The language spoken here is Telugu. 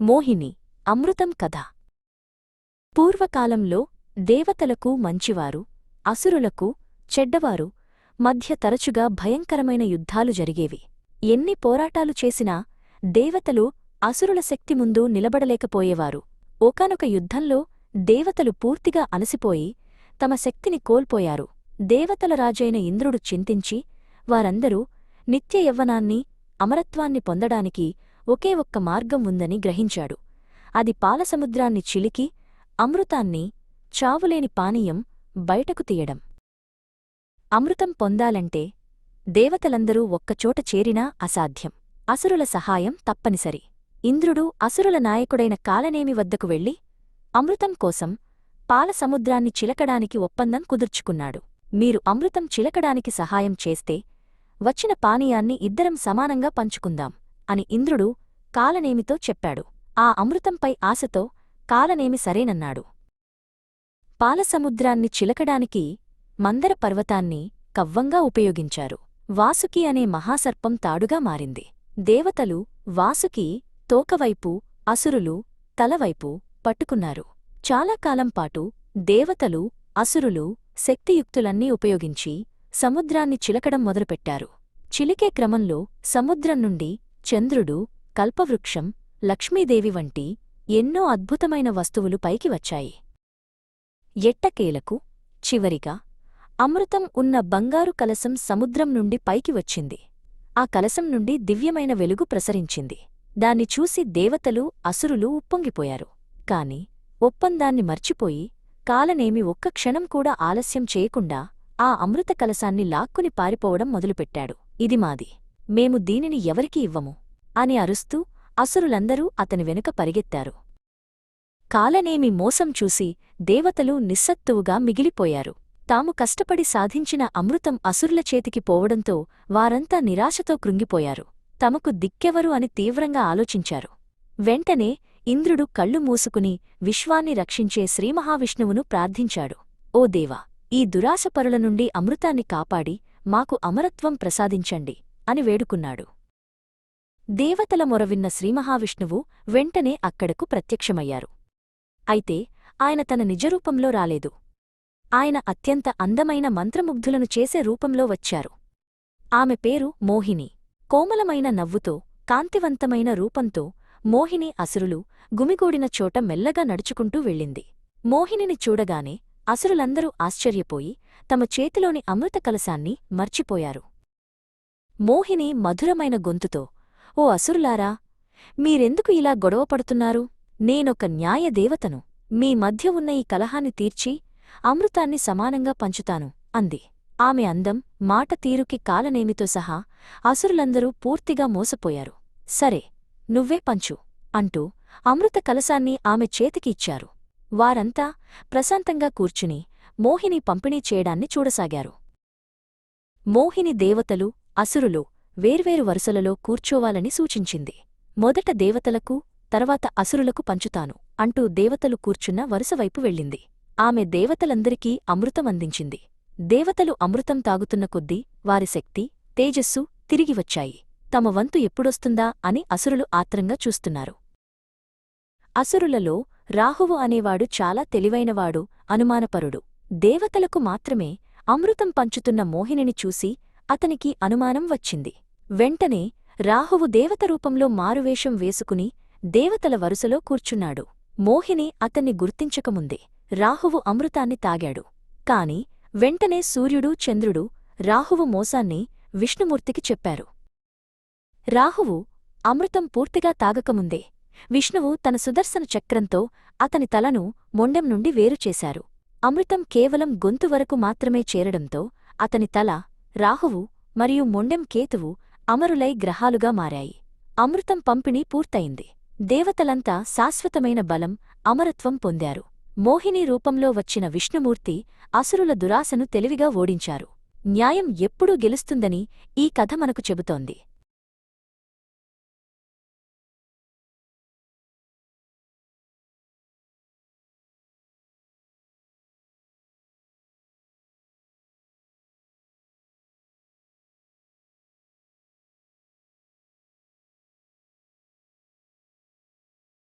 మోహిని అమృతం కథ. పూర్వకాలంలో దేవతలకు మంచివారు, అసురులకు చెడ్డవారు మధ్య తరచుగా భయంకరమైన యుద్ధాలు జరిగేవి. ఎన్ని పోరాటాలు చేసినా దేవతలు అసురుల శక్తి ముందు నిలబడలేకపోయేవారు. ఒకానొక యుద్ధంలో దేవతలు పూర్తిగా అలసిపోయి తమ శక్తిని కోల్పోయారు. దేవతల రాజైన ఇంద్రుడు చింతించి వారందరూ నిత్య యవ్వనాన్ని, అమరత్వాన్ని పొందడానికి ఒకే ఒక్క మార్గం ఉందని గ్రహించాడు. అది పాలసముద్రాన్ని చిలికి అమృతాన్ని, చావులేని పానీయం బయటకు తీయడం. అమృతం పొందాలంటే దేవతలందరూ ఒక్కచోట చేరినా అసాధ్యం. అసురుల సహాయం తప్పనిసరి. ఇంద్రుడు అసురుల నాయకుడైన కాలనేమి వద్దకు వెళ్లి అమృతం కోసం పాలసముద్రాన్ని చిలకడానికి ఒప్పందం కుదుర్చుకున్నాడు. మీరు అమృతం చిలకడానికి సహాయం చేస్తే వచ్చిన పానీయాన్ని ఇద్దరం సమానంగా పంచుకుందాం అని ఇంద్రుడు కాలనేమితో చెప్పాడు. ఆ అమృతంపై ఆశతో కాలనేమి సరేనన్నాడు. పాలసముద్రాన్ని చిలకడానికి మందర పర్వతాన్ని కవ్వంగా ఉపయోగించారు. వాసుకి అనే మహాసర్పం తాడుగా మారింది. దేవతలు వాసుకి తోకవైపు, అసురులు తలవైపు పట్టుకున్నారు. చాలా కాలంపాటు దేవతలు, అసురులు శక్తియుక్తులన్నీ ఉపయోగించి సముద్రాన్ని చిలకడం మొదలుపెట్టారు. చిలికే క్రమంలో సముద్రం నుండి చంద్రుడు, కల్పవృక్షం, లక్ష్మీదేవి వంటి ఎన్నో అద్భుతమైన వస్తువులు పైకి వచ్చాయి. ఎట్టకేలకు చివరిగా అమృతం ఉన్న బంగారు కలసం సముద్రం నుండి పైకి వచ్చింది. ఆ కలసం నుండి దివ్యమైన వెలుగు ప్రసరించింది. దాన్ని చూసి దేవతలు, అసురులు ఉప్పొంగిపోయారు. కాని ఒప్పందాన్ని మర్చిపోయి కాలనేమి ఒక్క క్షణం కూడా ఆలస్యం చేయకుండా ఆ అమృత కలసాన్ని లాక్కుని పారిపోవడం మొదలుపెట్టాడు. ఇది మాది, మేము దీనిని ఎవరికీ ఇవ్వము అని అరుస్తూ అసురులందరూ అతని వెనుక పరిగెత్తారు. కాలనేమి మోసం చూసి దేవతలు నిస్సత్తువుగా మిగిలిపోయారు. తాము కష్టపడి సాధించిన అమృతం అసురుల చేతికి పోవడంతో వారంతా నిరాశతో కృంగిపోయారు. తమకు దిక్కెవరు అని తీవ్రంగా ఆలోచించారు. వెంటనే ఇంద్రుడు కళ్ళు మూసుకుని విశ్వాన్ని రక్షించే శ్రీమహావిష్ణువును ప్రార్థించాడు. ఓ దేవా, ఈ దురాశపరుల నుండి అమృతాన్ని కాపాడి మాకు అమరత్వం ప్రసాదించండి అని వేడుకున్నాడు. దేవతల మొరవిన్న శ్రీమహావిష్ణువు వెంటనే అక్కడకు ప్రత్యక్షమయ్యారు. అయితే ఆయన తన నిజరూపంలో రాలేదు. ఆయన అత్యంత అందమైన మంత్రముగ్ధులను చేసే రూపంలో వచ్చారు. ఆమె పేరు మోహిని. కోమలమైన నవ్వుతో, కాంతివంతమైన రూపంతో మోహిని అసురులు గుమిగూడిన చోట మెల్లగా నడుచుకుంటూ వెళ్ళింది. మోహినిని చూడగానే అసురులందరూ ఆశ్చర్యపోయి తమ చేతిలోని అమృత కలశాన్ని మర్చిపోయారు. మోహిని మధురమైన గొంతుతో, ఓ అసురులారా, మీరెందుకు ఇలా గొడవపడుతున్నారు? నేనొక న్యాయదేవతను. మీ మధ్య ఉన్న ఈ కలహాన్ని తీర్చి అమృతాన్ని సమానంగా పంచుతాను అంది. ఆమె అందం, మాట తీరుకి కాలనేమితో సహా అసురులందరూ పూర్తిగా మోసపోయారు. సరే, నువ్వే పంచు అంటూ అమృత కలశాన్ని ఆమె చేతికి ఇచ్చారు. వారంతా ప్రశాంతంగా కూర్చుని మోహిని పంపిణీ చేయడాన్ని చూడసాగారు. మోహిని దేవతలు, అసురులు వేర్వేరు వరుసలలో కూర్చోవాలని సూచించింది. మొదట దేవతలకు, తర్వాత అసురులకు పంచుతాను అంటూ దేవతలు కూర్చున్న వరుసవైపు వెళ్ళింది. ఆమె దేవతలందరికీ అమృతం అందించింది. దేవతలు అమృతం తాగుతున్న కొద్దీ వారి శక్తి, తేజస్సు తిరిగి వచ్చాయి. తమ వంతు ఎప్పుడొస్తుందా అని అసురులు ఆత్రంగా చూస్తున్నారు. అసురులలో రాహువు అనేవాడు చాలా తెలివైనవాడు, అనుమానపరుడు. దేవతలకు మాత్రమే అమృతం పంచుతున్న మోహినిని చూసి అతనికి అనుమానం వచ్చింది. వెంటనే రాహువు దేవత రూపంలో మారువేషం వేసుకుని దేవతల వరుసలో కూర్చున్నాడు. మోహిని అతన్ని గుర్తించకముందే రాహువు అమృతాన్ని తాగాడు. కాని వెంటనే సూర్యుడు, చంద్రుడు రాహువు మోసాన్ని విష్ణుమూర్తికి చెప్పారు. రాహువు అమృతం పూర్తిగా తాగకముందే విష్ణువు తన సుదర్శన చక్రంతో అతని తలను మొండెం నుండి వేరుచేశారు. అమృతం కేవలం గొంతు వరకు మాత్రమే చేరడంతో అతని తల, రాహువు మరియు మొండెం కేతువు అమరులై గ్రహాలుగా మారాయి. అమృతం పంపిణీ పూర్తయింది. దేవతలంతా శాశ్వతమైన బలం, అమరత్వం పొందారు. మోహిని రూపంలో వచ్చిన విష్ణుమూర్తి అసురుల దురాశను తెలివిగా ఓడించారు. న్యాయం ఎప్పుడూ గెలుస్తుందని ఈ కథ మనకు చెబుతోంది.